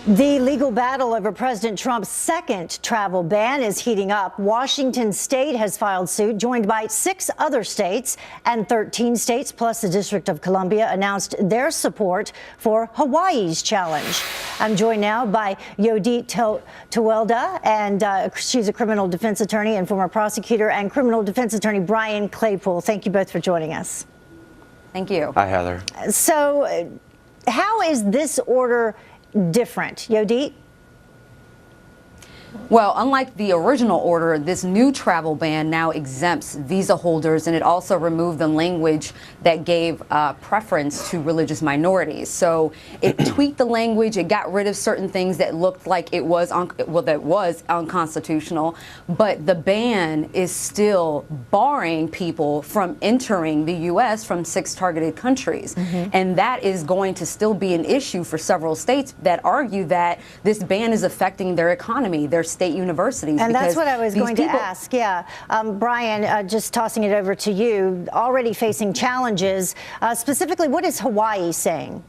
The legal battle over President Trump's second travel ban is heating up. Washington state has filed suit, joined by 6 other states, and 13 states plus the District of Columbia announced their support for Hawaii's challenge. I'm joined now by Yodit Tewelda, and she's a criminal defense attorney and former prosecutor, and criminal defense attorney Brian Claypool. Thank you both for joining us. Thank you. Hi, Heather. So how is this order different? Yodit? Well, unlike the original order, this new travel ban now exempts visa holders, and it also removed the language that gave preference to religious minorities. So it tweaked the language. It got rid of certain things that looked like it was unconstitutional. But the ban is still barring people from entering the U.S. from 6 targeted countries. And that is going to still be an issue for several states that argue that this ban is affecting their economy, their state universities. And that's what I was going to ask. Yeah. Brian, just tossing it over to you, already facing challenges. Specifically, what is Hawaii saying?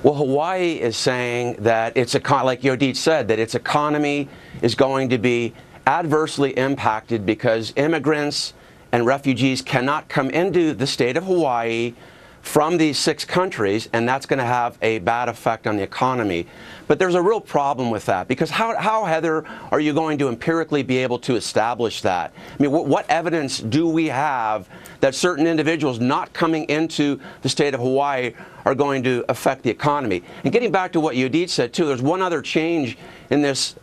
Well, Hawaii is saying that it's like Yodit said, that its economy is going to be adversely impacted because immigrants and refugees cannot come into the state of Hawaii from these 6 countries, and that's going to have a bad effect on the economy. But there's a real problem with that, because how, Heather, are you going to empirically be able to establish that? I mean, what evidence do we have that certain individuals not coming into the state of Hawaii are going to affect the economy? And getting back to what Yodit said, too, there's one other change in this,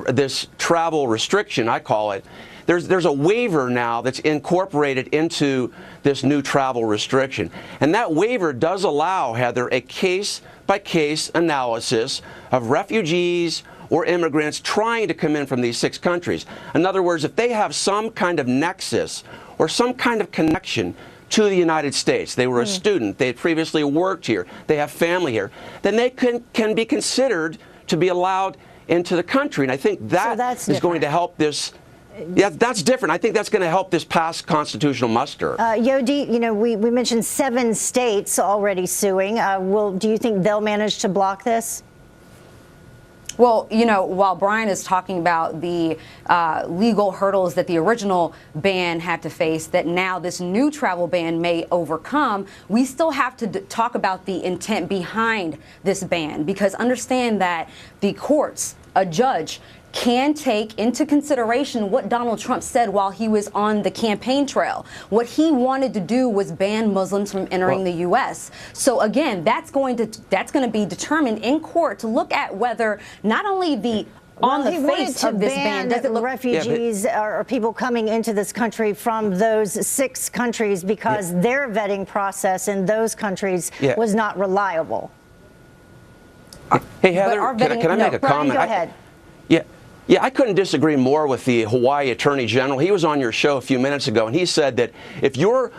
this travel restriction, I call it. There's a waiver now that's incorporated into this new travel restriction. And that waiver does allow, Heather, a case-by-case analysis of refugees or immigrants trying to come in from these 6 countries. In other words, if they have some kind of nexus or some kind of connection to the United States, they were a student, they had previously worked here, they have family here, then they can be considered to be allowed into the country. And I think that is going to help this. Yeah, that's different. I think that's going to help this pass constitutional muster. Yodit, you know, we mentioned 7 states already suing. Do you think they'll manage to block this? Well, you know, while Brian is talking about the legal hurdles that the original ban had to face, that now this new travel ban may overcome, we still have to talk about the intent behind this ban, because understand that the courts, a judge, can take into consideration what Donald Trump said while he was on the campaign trail. What he wanted to do was ban Muslims from entering the U.S. So again, that's going to be determined in court to look at whether not only the on the face of this ban, does it look refugees or people coming into this country from those 6 countries because their vetting process in those countries was not reliable. Hey, Heather, can I make a comment? Go ahead. Yeah, I couldn't disagree more with the Hawaii Attorney General. He was on your show a few minutes ago, and he said that if you're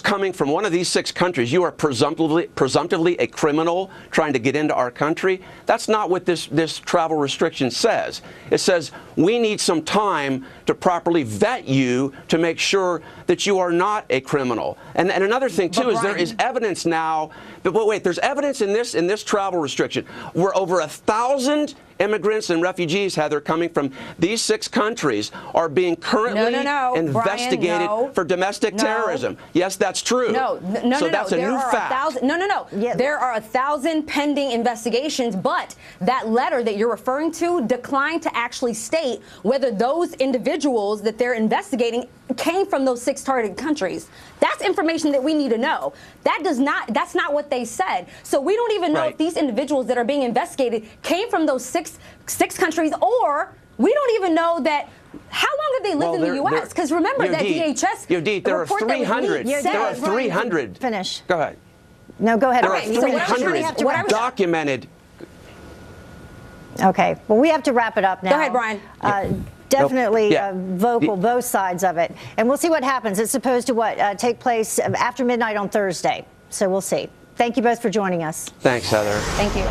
coming from one of these 6 countries, you are presumptively a criminal trying to get into our country. That's not what this travel restriction says. It says we need some time to properly vet you to make sure that you are not a criminal. And another thing, too, is there is evidence now. But wait, there's evidence in this travel restriction where over 1,000 immigrants and refugees, Heather, coming from these 6 countries are being currently investigated for domestic terrorism. Yes, that's true. So that's a new fact. There are 1,000 pending investigations, but that letter that you're referring to declined to actually state whether those individuals that they're investigating came from those 6 targeted countries. That's information that we need to know. That's not what they said. So we don't even know if these individuals that are being investigated came from those six countries, or we don't even know that. How long have they lived in the U.S.? Because remember that DHS there are 300. There are 300. Finish. Go ahead. No, go ahead. There are 300 documented. Okay. Well, we have to wrap it up now. Go ahead, Brian. Definitely vocal, both sides of it. And we'll see what happens. It's supposed to take place after midnight on Thursday. So we'll see. Thank you both for joining us. Thanks, Heather. Thank you.